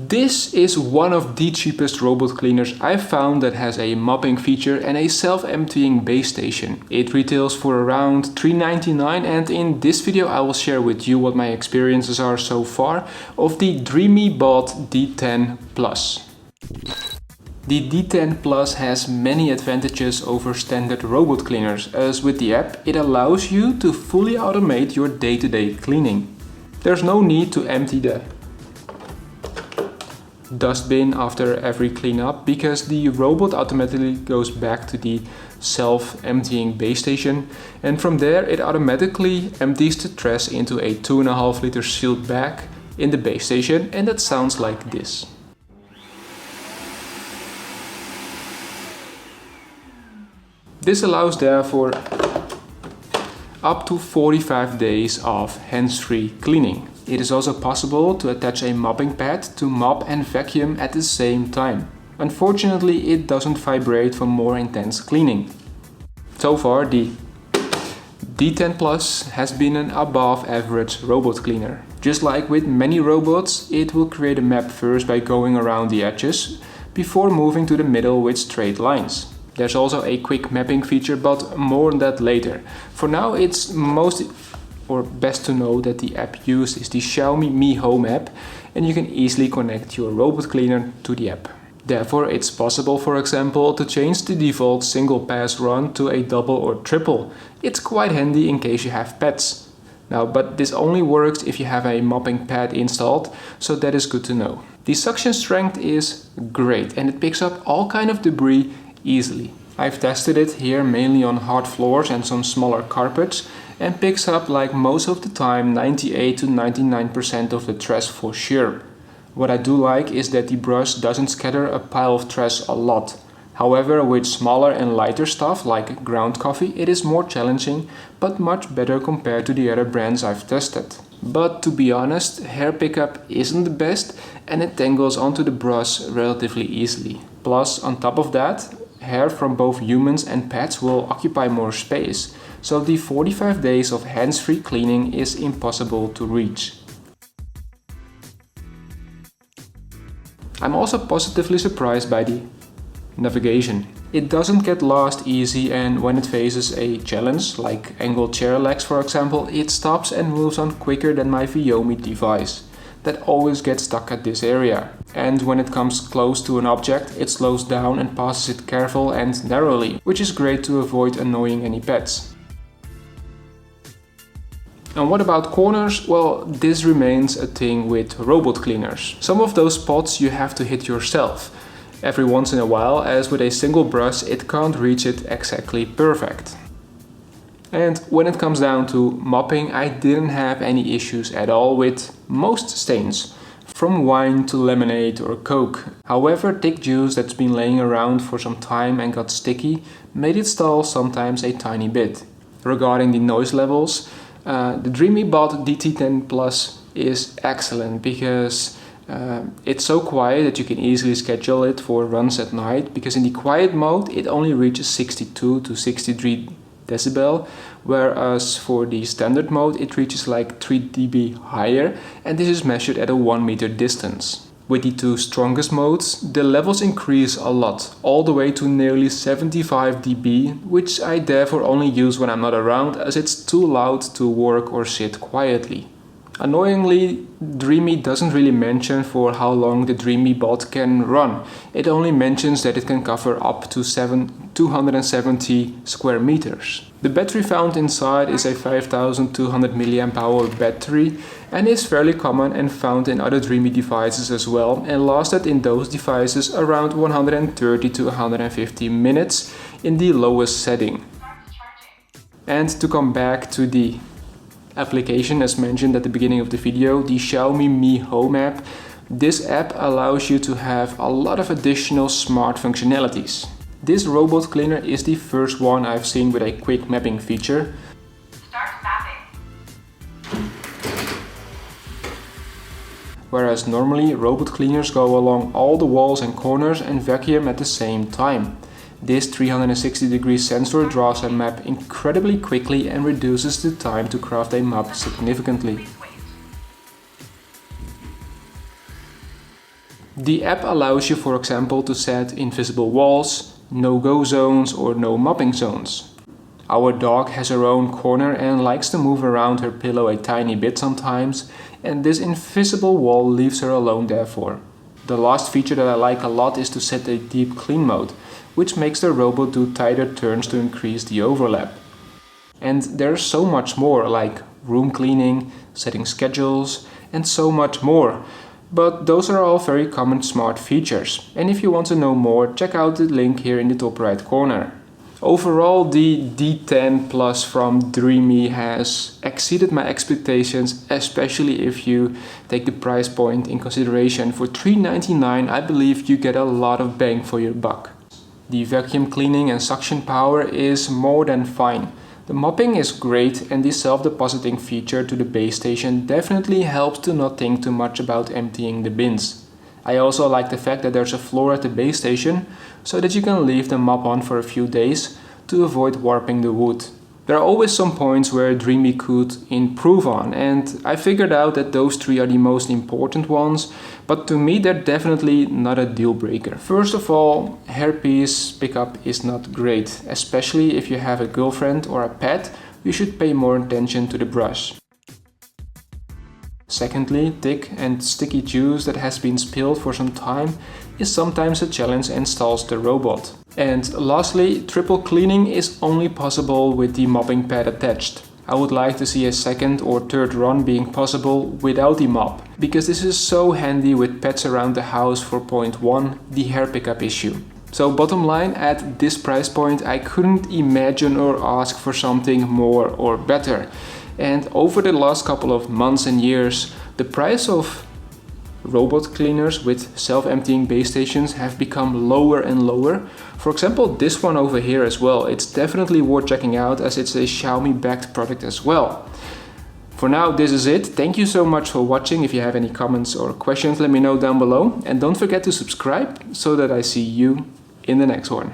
This is one of the cheapest robot cleaners I've found that has a mopping feature and a self-emptying base station. It retails for around $3.99, and in this video I will share with you what my experiences are so far of the Dreame bought D10 Plus. The D10 Plus has many advantages over standard robot cleaners, as with the app it allows you to fully automate your day-to-day cleaning. There's no need to empty the dustbin after every cleanup because the robot automatically goes back to the self-emptying base station, and from there it automatically empties the trash into a 2.5 liter sealed bag in the base station, and that sounds like this. This allows therefore up to 45 days of hands-free cleaning. It is also possible to attach a mopping pad to mop and vacuum at the same time. Unfortunately, it doesn't vibrate for more intense cleaning. So far, the D10 Plus has been an above average robot cleaner. Just like with many robots, it will create a map first by going around the edges, before moving to the middle with straight lines. There's also a quick mapping feature, but more on that later. For now, it's best to know that the app used is the Xiaomi Mi Home app, and you can easily connect your robot cleaner to the app. Therefore, it's possible, for example, to change the default single pass run to a double or triple. It's quite handy in case you have pets. Now, but this only works if you have a mopping pad installed, so that is good to know. The suction strength is great and it picks up all kind of debris easily. I've tested it here mainly on hard floors and some smaller carpets, and picks up, like most of the time, 98 to 99% of the trash for sure. What I do like is that the brush doesn't scatter a pile of trash a lot. However, with smaller and lighter stuff like ground coffee, it is more challenging, but much better compared to the other brands I've tested. But to be honest, hair pickup isn't the best and it tangles onto the brush relatively easily. Plus, on top of that, hair from both humans and pets will occupy more space, so the 45 days of hands-free cleaning is impossible to reach. I'm also positively surprised by the navigation. It doesn't get lost easy, and when it faces a challenge, like angled chair legs for example, it stops and moves on quicker than my 𝗕𝗰𝗍𝗻 device. That always gets stuck at this area. And when it comes close to an object, it slows down and passes it carefully and narrowly, which is great to avoid annoying any pets. And what about corners? Well, this remains a thing with robot cleaners. Some of those spots you have to hit yourself every once in a while, as with a single brush it can't reach it exactly perfect. And when it comes down to mopping, I didn't have any issues at all with most stains, from wine to lemonade or Coke. However, thick juice that's been laying around for some time and got sticky made it stall sometimes a tiny bit. Regarding the noise levels, the Dreame bought D10 Plus is excellent because it's so quiet that you can easily schedule it for runs at night, because in the quiet mode it only reaches 62 to 63 decibel, whereas for the standard mode it reaches like 3 dB higher, and this is measured at a 1 meter distance. With the two strongest modes, the levels increase a lot, all the way to nearly 75 dB, which I therefore only use when I'm not around, as it's too loud to work or sit quietly. Annoyingly, Dreame doesn't really mention for how long the Dreame bot can run. It only mentions that it can cover up to 270 square meters. The battery found inside is a 5200 mAh battery and is fairly common and found in other Dreame devices as well, and lasted in those devices around 130 to 150 minutes in the lowest setting. And to come back to the application, as mentioned at the beginning of the video, the Xiaomi Mi Home app. This app allows you to have a lot of additional smart functionalities. This robot cleaner is the first one I've seen with a quick mapping feature. Start mapping. Whereas normally robot cleaners go along all the walls and corners and vacuum at the same time. This 360-degree sensor draws a map incredibly quickly and reduces the time to craft a map significantly. The app allows you, for example, to set invisible walls, no-go zones or no mopping zones. Our dog has her own corner and likes to move around her pillow a tiny bit sometimes, and this invisible wall leaves her alone therefore. The last feature that I like a lot is to set a deep clean mode, which makes the robot do tighter turns to increase the overlap. And there's so much more, like room cleaning, setting schedules, and so much more. But those are all very common smart features, and if you want to know more, check out the link here in the top right corner. Overall, the D10 Plus from Dreame has exceeded my expectations, especially if you take the price point in consideration. For $399, I believe you get a lot of bang for your buck. The vacuum cleaning and suction power is more than fine. The mopping is great, and the self-depositing feature to the base station definitely helps to not think too much about emptying the bins. I also like the fact that there's a floor at the base station, so that you can leave the mop on for a few days to avoid warping the wood. There are always some points where Dreame could improve on, and I figured out that those three are the most important ones, but to me they're definitely not a deal breaker. First of all, hairpiece pickup is not great, especially if you have a girlfriend or a pet. You should pay more attention to the brush. Secondly, thick and sticky juice that has been spilled for some time is sometimes a challenge and stalls the robot. And lastly, triple cleaning is only possible with the mopping pad attached. I would like to see a second or third run being possible without the mop, because this is so handy with pets around the house for point 1, the hair pickup issue. So bottom line, at this price point I couldn't imagine or ask for something more or better. And over the last couple of months and years, the price of robot cleaners with self-emptying base stations have become lower and lower. For example, this one over here as well. It's definitely worth checking out, as it's a Xiaomi backed product as well. For now, this is it. Thank you so much for watching. If you have any comments or questions, let me know down below. And don't forget to subscribe so that I see you in the next one.